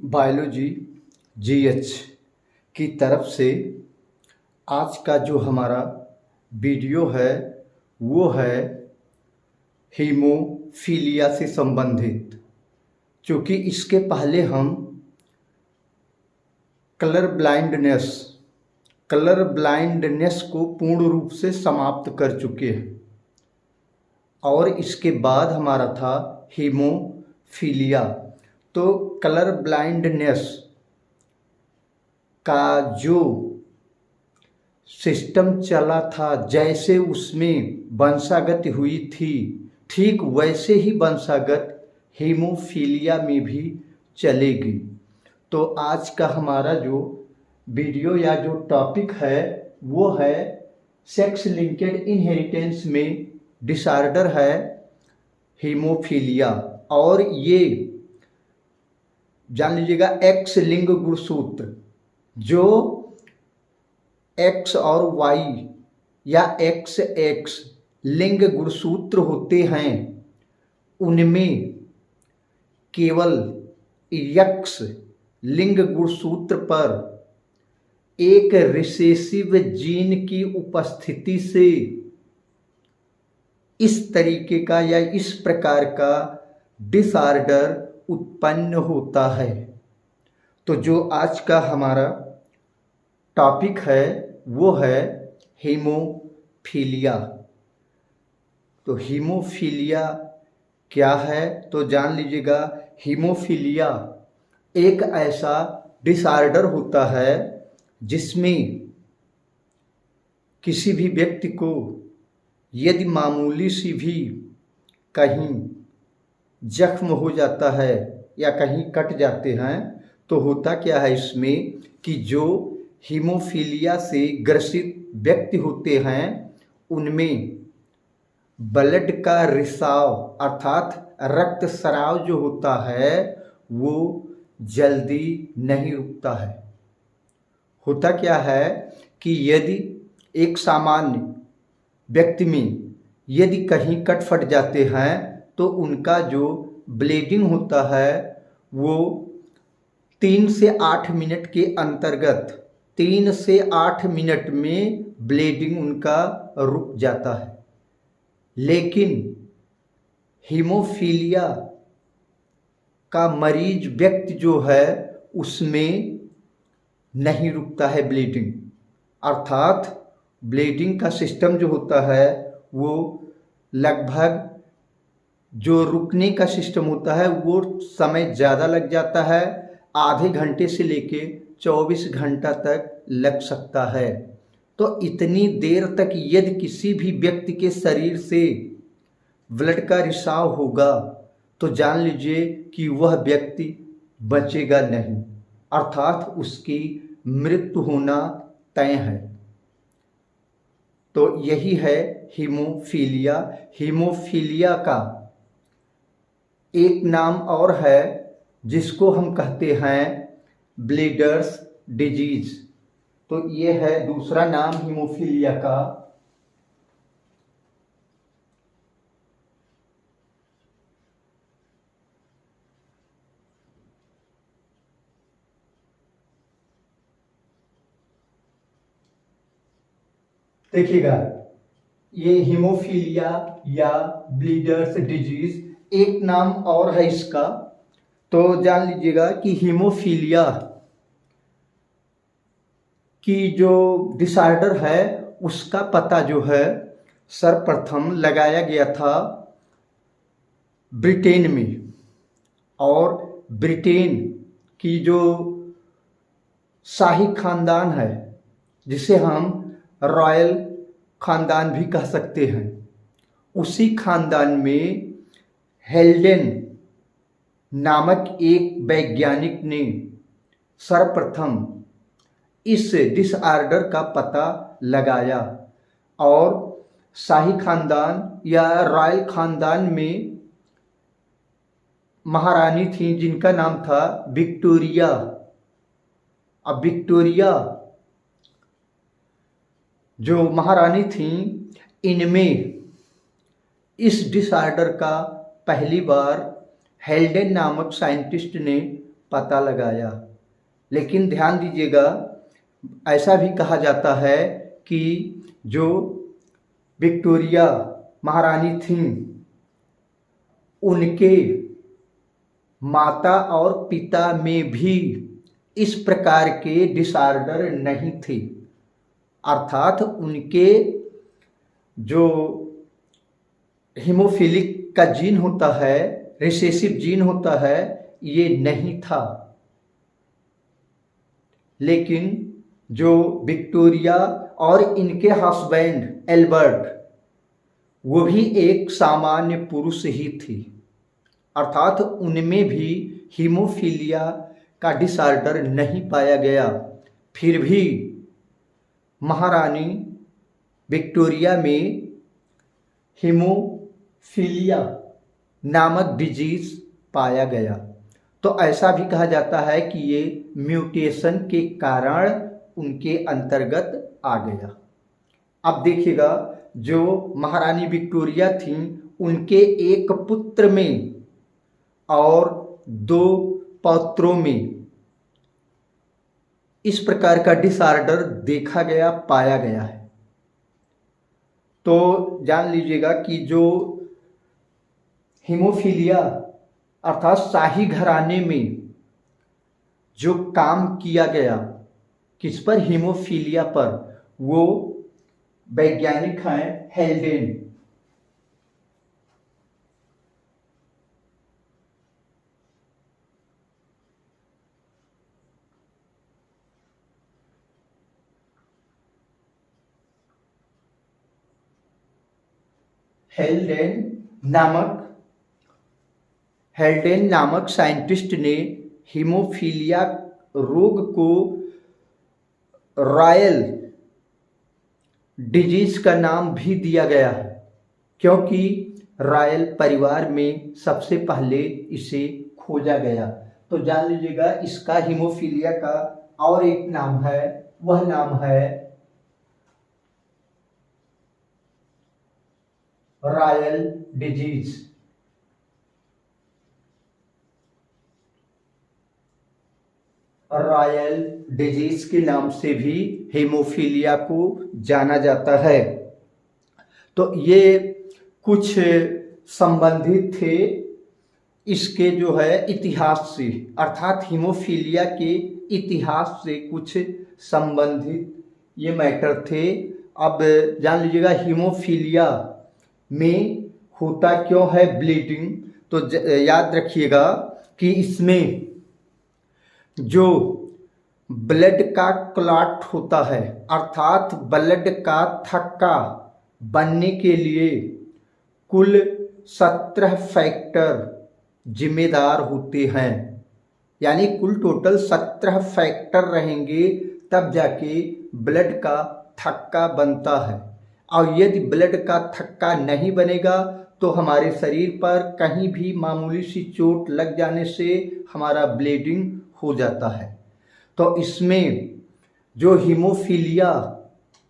Biology GH की तरफ से आज का जो हमारा वीडियो है वो है हीमोफीलिया से संबंधित। क्योंकि इसके पहले हम कलर ब्लाइंडनेस को पूर्ण रूप से समाप्त कर चुके हैं और इसके बाद हमारा था हीमोफीलिया। तो कलर ब्लाइंडनेस का जो सिस्टम चला था, जैसे उसमें वंशागत हुई थी, ठीक वैसे ही वंशागत हीमोफीलिया में भी चलेगी। तो आज का हमारा जो वीडियो या जो टॉपिक है वो है सेक्स लिंक्ड इनहेरिटेंस में डिसऑर्डर है हीमोफीलिया। और ये जान लीजिएगा एक्स लिंग गुणसूत्र, जो एक्स और वाई या एक्स एक्स लिंग गुणसूत्र होते हैं उनमें केवल एक्स लिंग गुणसूत्र पर एक रिसेसिव जीन की उपस्थिति से इस तरीके का या इस प्रकार का डिसऑर्डर उत्पन्न होता है। तो जो आज का हमारा टॉपिक है वो है हीमोफीलिया। तो हीमोफीलिया क्या है तो जान लीजिएगा। हीमोफीलिया एक ऐसा डिसऑर्डर होता है जिसमें किसी भी व्यक्ति को यदि मामूली सी भी कहीं जख्म हो जाता है या कहीं कट जाते हैं तो होता क्या है इसमें कि जो हीमोफीलिया से ग्रसित व्यक्ति होते हैं उनमें ब्लड का रिसाव अर्थात रक्त स्राव जो होता है वो जल्दी नहीं रुकता है। होता क्या है कि यदि एक सामान्य व्यक्ति में यदि कहीं कट फट जाते हैं तो उनका जो ब्लीडिंग होता है वो 3 से 8 मिनट के अंतर्गत 3 से 8 मिनट में ब्लीडिंग उनका रुक जाता है। लेकिन हीमोफीलिया का मरीज व्यक्ति जो है उसमें नहीं रुकता है ब्लीडिंग, अर्थात ब्लीडिंग का सिस्टम जो होता है वो लगभग जो रुकने का सिस्टम होता है वो समय ज़्यादा लग जाता है, आधे घंटे से लेके 24 घंटा तक लग सकता है। तो इतनी देर तक यदि किसी भी व्यक्ति के शरीर से ब्लड का रिसाव होगा तो जान लीजिए कि वह व्यक्ति बचेगा नहीं, अर्थात उसकी मृत्यु होना तय है। तो यही है हीमोफीलिया। हीमोफीलिया का एक नाम और है जिसको हम कहते हैं ब्लीडर्स डिजीज। तो ये है दूसरा नाम हीमोफीलिया का। देखिएगा ये हीमोफीलिया या ब्लीडर्स डिजीज एक नाम और है इसका। तो जान लीजिएगा कि हीमोफीलिया की जो डिसऑर्डर है उसका पता जो है सर्वप्रथम लगाया गया था ब्रिटेन में। और ब्रिटेन की जो शाही खानदान है जिसे हम रॉयल खानदान भी कह सकते हैं, उसी खानदान में हेल्डेन नामक एक वैज्ञानिक ने सर्वप्रथम इस डिसऑर्डर का पता लगाया। और शाही खानदान या रॉयल खानदान में महारानी थी जिनका नाम था विक्टोरिया। अब विक्टोरिया जो महारानी थी इनमें इस डिसऑर्डर का पहली बार हेल्डेन नामक साइंटिस्ट ने पता लगाया। लेकिन ध्यान दीजिएगा, ऐसा भी कहा जाता है कि जो विक्टोरिया महारानी थीं, उनके माता और पिता में भी इस प्रकार के डिसऑर्डर नहीं थे। अर्थात उनके जो हीमोफिलिक का जीन होता है, रिसेसिव जीन होता है, ये नहीं था। लेकिन जो विक्टोरिया और इनके हस्बैंड एल्बर्ट, वो भी एक सामान्य पुरुष ही थे। अर्थात उनमें भी हीमोफीलिया का डिसऑर्डर नहीं पाया गया। फिर भी महारानी विक्टोरिया में हीमोफीलिया नामक डिजीज पाया गया। तो ऐसा भी कहा जाता है कि ये म्यूटेशन के कारण उनके अंतर्गत आ गया। अब देखिएगा, जो महारानी विक्टोरिया थीं, उनके एक पुत्र में और 2 पौत्रों में इस प्रकार का डिसऑर्डर देखा गया, पाया गया है। तो जान लीजिएगा कि जो हीमोफीलिया अर्थात शाही घराने में जो काम किया गया, किस पर? हीमोफीलिया पर। वो वैज्ञानिक हैं हेल्डेन। हेल्डेन नामक साइंटिस्ट ने हीमोफीलिया रोग को रॉयल डिजीज का नाम भी दिया गया है, क्योंकि रॉयल परिवार में सबसे पहले इसे खोजा गया। तो जान लीजिएगा, इसका हीमोफीलिया का और एक नाम है, वह नाम है रॉयल डिजीज। रॉयल डिजीज के नाम से भी हीमोफीलिया को जाना जाता है। तो ये कुछ संबंधित थे इसके जो है इतिहास से, अर्थात हीमोफीलिया के इतिहास से कुछ संबंधित ये मैटर थे। अब जान लीजिएगा, हीमोफीलिया में होता क्यों है ब्लीडिंग। तो याद रखिएगा कि इसमें जो ब्लड का क्लॉट होता है, अर्थात ब्लड का थक्का बनने के लिए कुल 17 फैक्टर जिम्मेदार होते हैं। यानी कुल टोटल 17 फैक्टर रहेंगे, तब जाके ब्लड का थक्का बनता है। और यदि ब्लड का थक्का नहीं बनेगा तो हमारे शरीर पर कहीं भी मामूली सी चोट लग जाने से हमारा ब्लीडिंग हो जाता है। तो इसमें जो हीमोफीलिया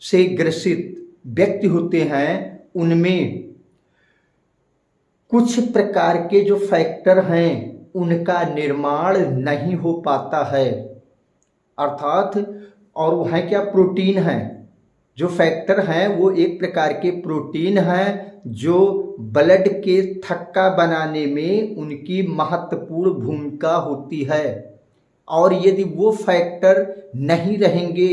से ग्रसित व्यक्ति होते हैं, उनमें कुछ प्रकार के जो फैक्टर हैं उनका निर्माण नहीं हो पाता है। अर्थात और वो है क्या? प्रोटीन हैं। जो फैक्टर हैं वो एक प्रकार के प्रोटीन हैं जो ब्लड के थक्का बनाने में उनकी महत्वपूर्ण भूमिका होती है। और यदि वो फैक्टर नहीं रहेंगे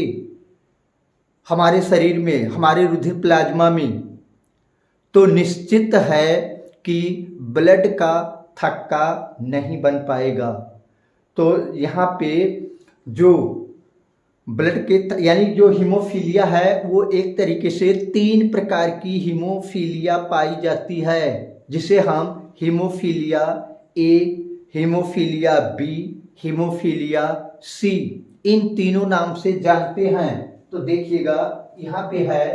हमारे शरीर में, हमारे रुधिर प्लाज्मा में, तो निश्चित है कि ब्लड का थक्का नहीं बन पाएगा। तो यहाँ पे जो ब्लड के यानी जो हीमोफीलिया है वो एक तरीके से 3 प्रकार की हीमोफीलिया पाई जाती है, जिसे हम haemophilia A, haemophilia B, haemophilia C, इन तीनों नाम से जानते हैं। तो देखिएगा, यहाँ पे है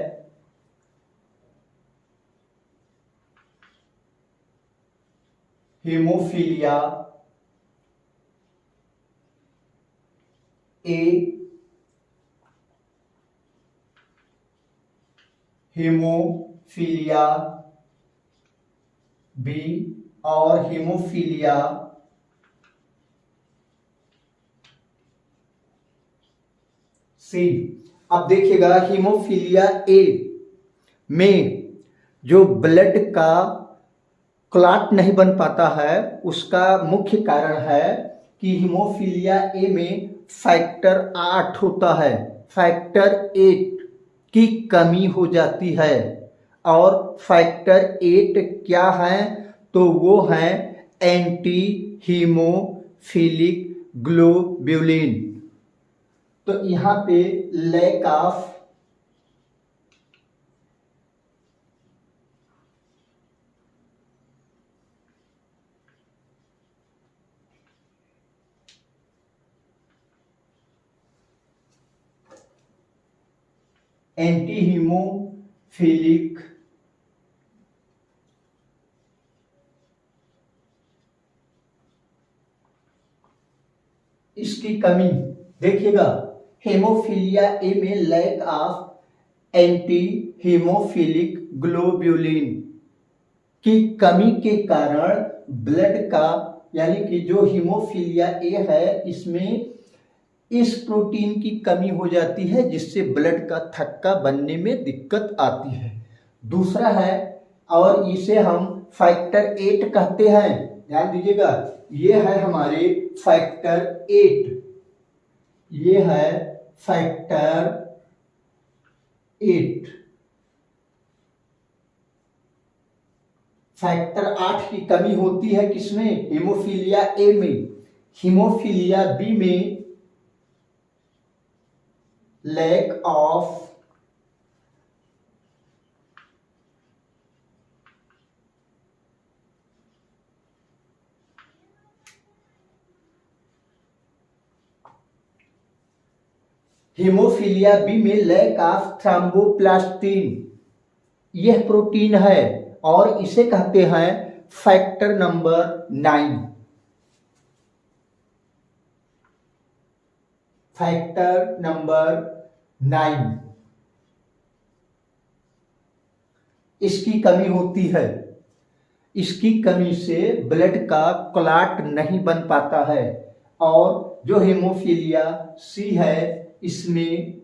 हीमोफीलिया ए, हीमोफीलिया बी और हीमोफीलिया सी। अब देखिएगा हीमोफीलिया ए में जो ब्लड का क्लॉट नहीं बन पाता है उसका मुख्य कारण है कि हीमोफीलिया ए में फैक्टर 8 होता है, फैक्टर 8 की कमी हो जाती है। और फैक्टर 8 क्या है? तो वो है एंटी हीमोफिलिक ग्लोब्यूलिन। तो यहाँ पे लैक ऑफ एंटी हीमोफिलिक इसकी कमी, देखिएगा हेमोफीलिया ए में lack of anti haemophilic globulin की कमी के कारण ब्लड का यानी कि जो हीमोफीलिया ए है इसमें इस प्रोटीन की कमी हो जाती है जिससे ब्लड का थक्का बनने में दिक्कत आती है। दूसरा है और इसे हम फैक्टर 8 कहते हैं, ध्यान दीजिएगा, ये है हमारे फैक्टर 8, ये है फैक्टर 8। फैक्टर 8 की कमी होती है किसमें? हीमोफीलिया ए में। हीमोफीलिया बी में लैक ऑफ हीमोफीलिया बी में लैक ऑफ थ्रोम्बोप्लास्टिन, यह प्रोटीन है और इसे कहते हैं फैक्टर नंबर 9। फैक्टर नंबर 9 इसकी कमी होती है। इसकी कमी से ब्लड का क्लॉट नहीं बन पाता है। और जो हीमोफीलिया सी है इसमें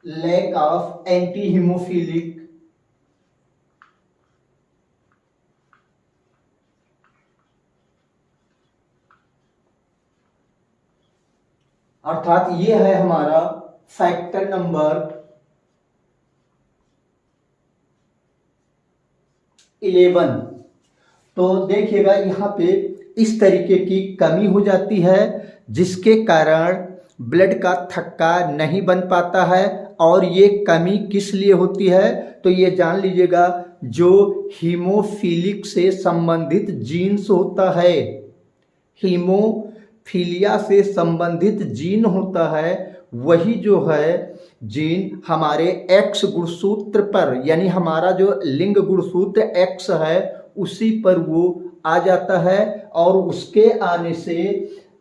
लैक ऑफ एंटी हीमोफिलिक अर्थात ये है हमारा फैक्टर नंबर 11। तो देखिएगा यहाँ पे इस तरीके की कमी हो जाती है जिसके कारण ब्लड का थक्का नहीं बन पाता है। और ये कमी किस लिए होती है? तो ये जान लीजिएगा, जो हीमोफिलिक से संबंधित जीन्स होता है, हीमोफीलिया से संबंधित जीन होता है, वही जो है जीन हमारे एक्स गुणसूत्र पर, यानी हमारा जो लिंग गुणसूत्र एक्स है उसी पर वो आ जाता है। और उसके आने से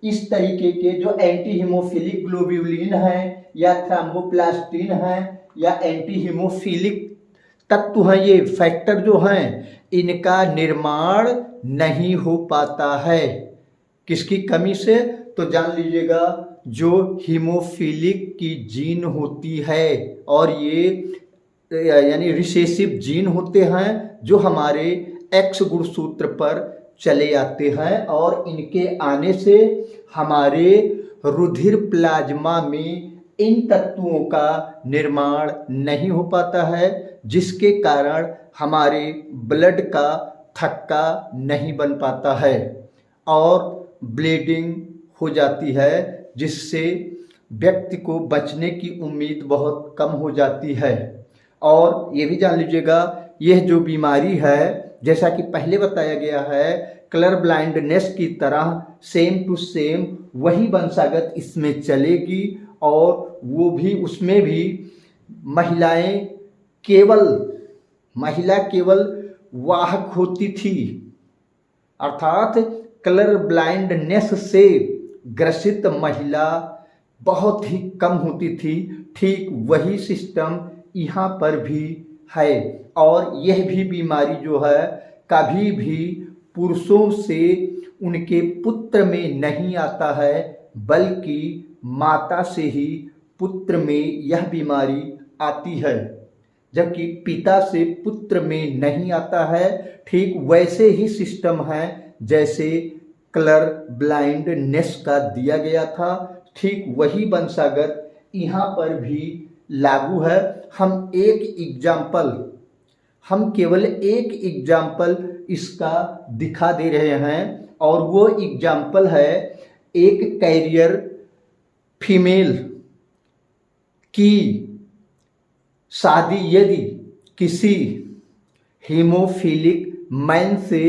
इस तरीके के जो एंटी हीमोफिलिक ग्लोब्यूलिन है या थ्रोम्बोप्लास्टिन है या एंटी हीमोफिलिक तत्व हैं, ये फैक्टर जो हैं, इनका निर्माण नहीं हो पाता है। किसकी कमी से? तो जान लीजिएगा, जो हीमोफिलिक की जीन होती है और ये यानी रिसेसिव जीन होते हैं जो हमारे एक्स गुणसूत्र पर चले आते हैं और इनके आने से हमारे रुधिर प्लाज्मा में इन तत्वों का निर्माण नहीं हो पाता है, जिसके कारण हमारे ब्लड का थक्का नहीं बन पाता है और ब्लीडिंग हो जाती है, जिससे व्यक्ति को बचने की उम्मीद बहुत कम हो जाती है। और ये भी जान लीजिएगा, यह जो बीमारी है जैसा कि पहले बताया गया है, कलर ब्लाइंडनेस की तरह सेम टू सेम वही वंशागत इसमें चलेगी। और वो भी उसमें भी महिला केवल वाहक होती थी, अर्थात कलर ब्लाइंडनेस से ग्रसित महिला बहुत ही कम होती थी। ठीक वही सिस्टम यहाँ पर भी है। और यह भी बीमारी जो है कभी भी पुरुषों से उनके पुत्र में नहीं आता है, बल्कि माता से ही पुत्र में यह बीमारी आती है, जबकि पिता से पुत्र में नहीं आता है। ठीक वैसे ही सिस्टम है जैसे कलर ब्लाइंडनेस का दिया गया था, ठीक वही वंशागत यहाँ पर भी लागू है। हम केवल एक एग्जाम्पल इसका दिखा दे रहे हैं, और वो एग्जाम्पल है एक कैरियर फीमेल की शादी यदि किसी हीमोफिलिक मैन से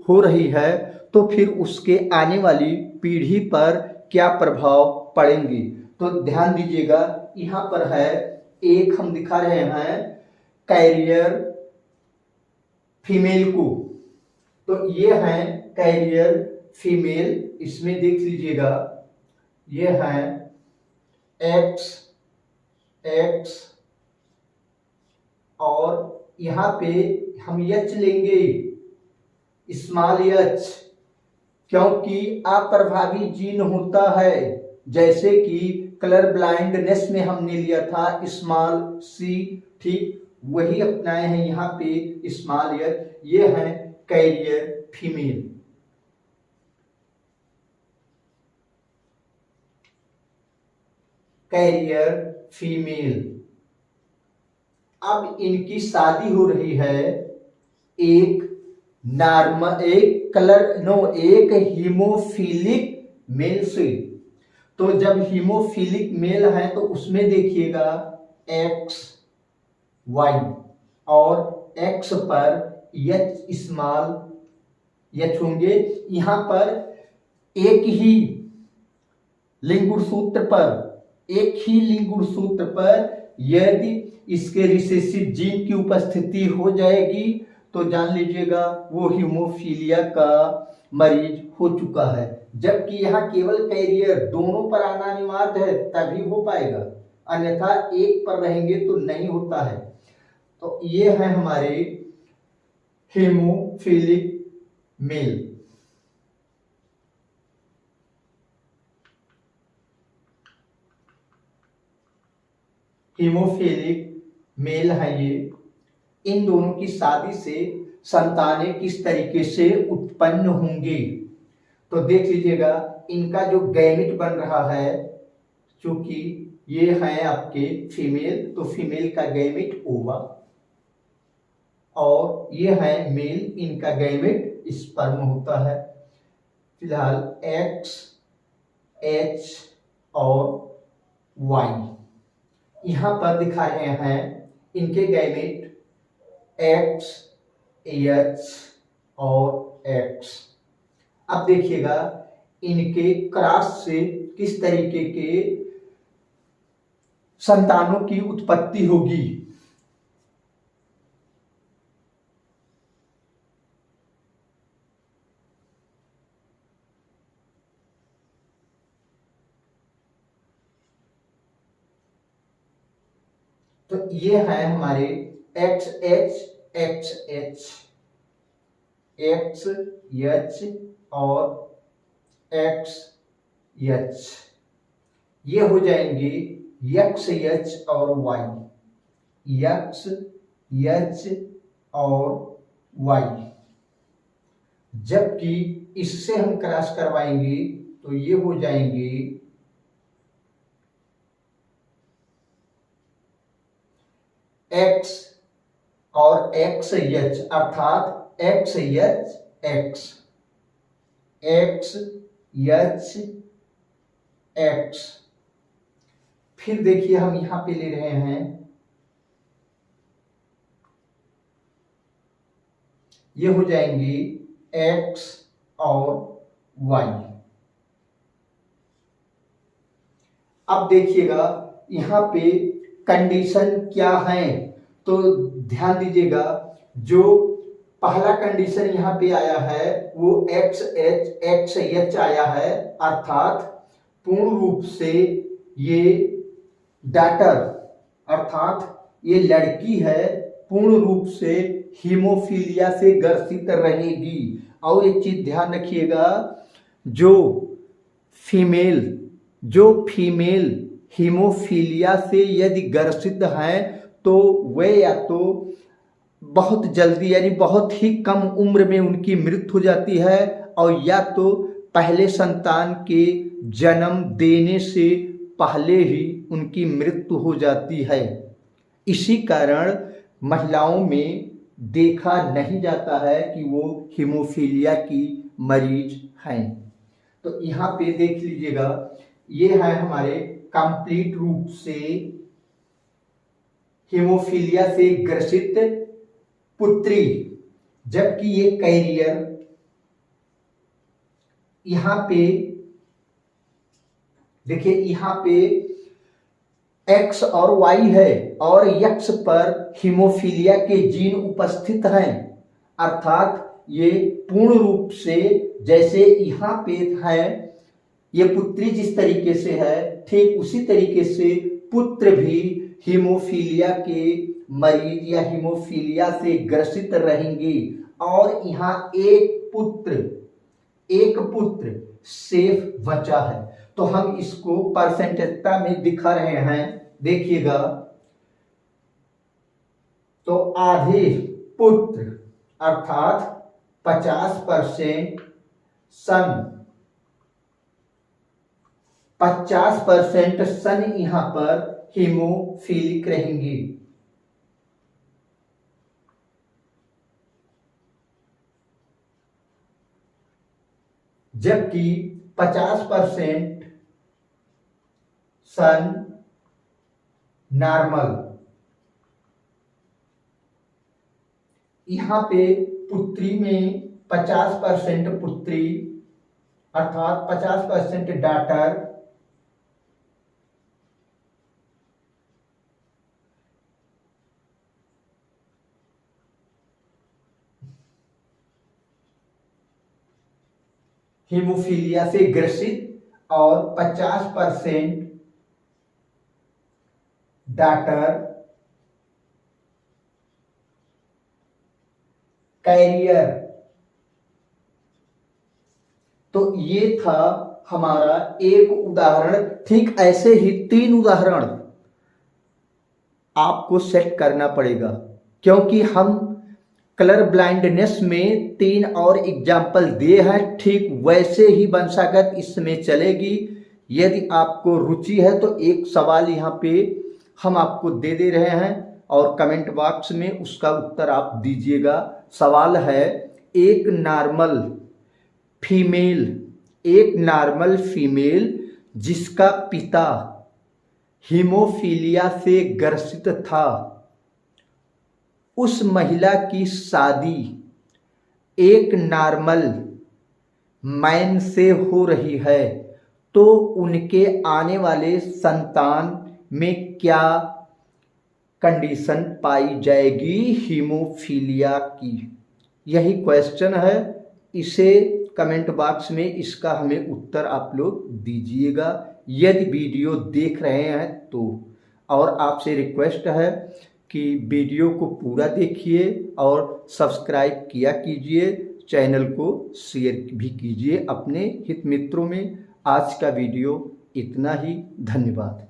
हो रही है तो फिर उसके आने वाली पीढ़ी पर क्या प्रभाव पड़ेंगे। तो ध्यान दीजिएगा, यहाँ पर है एक हम दिखा रहे हैं कैरियर फीमेल को, तो ये है कैरियर फीमेल। इसमें देख लीजिएगा, ये है एक्स और यहाँ पे हम एच लेंगे, स्मॉल एच, क्योंकि अप्रभावी जीन होता है। जैसे कि कलर ब्लाइंडनेस में हमने लिया था स्मॉल सी, ठीक वही अपनाए हैं यहाँ पे स्मॉल एच। ये है कैरियर फीमेल। कैरियर फीमेल, अब इनकी शादी हो रही है एक हीमोफिलिक मेल से। तो जब हीमोफिलिक मेल है तो उसमें देखिएगा एक्स वाई और एक्स पर एच स्मॉल एच होंगे। यहाँ पर एक ही लिंगुणसूत्र पर यदि इसके रिसेसिव जीन की उपस्थिति हो जाएगी तो जान लीजिएगा वो हीमोफीलिया का मरीज हो चुका है। जबकि यहाँ केवल कैरियर, दोनों पर आना अनिवार्य है तभी हो पाएगा, अन्यथा एक पर रहेंगे तो नहीं होता है। तो ये है हमारे हीमोफिलिक मेल। हीमोफिलिक मेल है ये। इन दोनों की शादी से संतानें किस तरीके से उत्पन्न होंगी तो देख लीजिएगा, इनका जो गैमेट बन रहा है, चूंकि ये है आपके फीमेल तो फीमेल का गैमेट ओवा और ये है मेल, इनका गैमेट स्पर्म होता है। फिलहाल एक्स एच और वाई यहाँ पर दिखा रहे हैं इनके गैमेट एक्स एच और एक्स। अब देखिएगा इनके क्रॉस से किस तरीके के संतानों की उत्पत्ति होगी। तो ये है हमारे x H x H, x H और एक्स एच, ये हो जाएंगे एक्स एच और वाई, एक्स एच और वाई। जबकि इससे हम क्रॉस करवाएंगे तो ये हो जाएंगे एक्स और एक्स एच, अर्थात x H x, x H x. फिर देखिए हम यहां पे ले रहे हैं, ये हो जाएंगे एक्स और वाई। अब देखिएगा यहां पे कंडीशन क्या है तो ध्यान दीजिएगा, जो पहला कंडीशन यहाँ पे आया है वो एक्स एच एक्स एच आया है, अर्थात पूर्ण रूप से ये डॉटर अर्थात ये लड़की है पूर्ण रूप से हीमोफीलिया से ग्रसित रहेगी। और एक चीज ध्यान रखिएगा, जो फीमेल जो फीमेल हीमोफीलिया से यदि ग्रसित हैं तो वे या तो बहुत जल्दी यानी बहुत ही कम उम्र में उनकी मृत्यु हो जाती है, और या तो पहले संतान के जन्म देने से पहले ही उनकी मृत्यु हो जाती है। इसी कारण महिलाओं में देखा नहीं जाता है कि वो हीमोफीलिया की मरीज हैं। तो यहाँ पे देख लीजिएगा, ये है हमारे कंप्लीट रूप से हीमोफीलिया से ग्रसित पुत्री, जबकि ये कैरियर यहाँ पे देखिए, यहाँ पे X और Y है और X पर हीमोफीलिया के जीन उपस्थित हैं, अर्थात ये पूर्ण रूप से जैसे यहाँ पे है ये पुत्री जिस तरीके से है, ठीक उसी तरीके से पुत्र भी हीमोफीलिया के मरीज या हीमोफीलिया से ग्रसित रहेंगे। और यहाँ एक पुत्र सेफ बचा है। तो हम इसको परसेंटेजता में दिखा रहे हैं, देखिएगा। तो आधे पुत्र अर्थात 50% सन, 50% सन यहाँ पर हीमोफीलिक रहेंगी। जबकि 50% सन नॉर्मल। यहाँ पे पुत्री में 50% पुत्री अर्थात 50% डॉटर, हीमोफीलिया से ग्रसित और 50% डॉटर कैरियर। तो ये था हमारा एक उदाहरण। ठीक ऐसे ही 3 उदाहरण आपको सेट करना पड़ेगा, क्योंकि हम कलर ब्लाइंडनेस में 3 और एग्जाम्पल दिए हैं। ठीक वैसे ही वंशागत इसमें चलेगी। यदि आपको रुचि है तो एक सवाल यहाँ पे हम आपको दे रहे हैं और कमेंट बॉक्स में उसका उत्तर आप दीजिएगा। सवाल है, एक नॉर्मल फीमेल जिसका पिता हीमोफीलिया से ग्रसित था, उस महिला की शादी एक नॉर्मल मैन से हो रही है, तो उनके आने वाले संतान में क्या कंडीशन पाई जाएगी हीमोफीलिया की? यही क्वेश्चन है। इसे कमेंट बॉक्स में इसका हमें उत्तर आप लोग दीजिएगा, यदि वीडियो देख रहे हैं तो। और आपसे रिक्वेस्ट है कि वीडियो को पूरा देखिए और सब्सक्राइब किया कीजिए, चैनल को शेयर भी कीजिए अपने हित मित्रों में। आज का वीडियो इतना ही, धन्यवाद।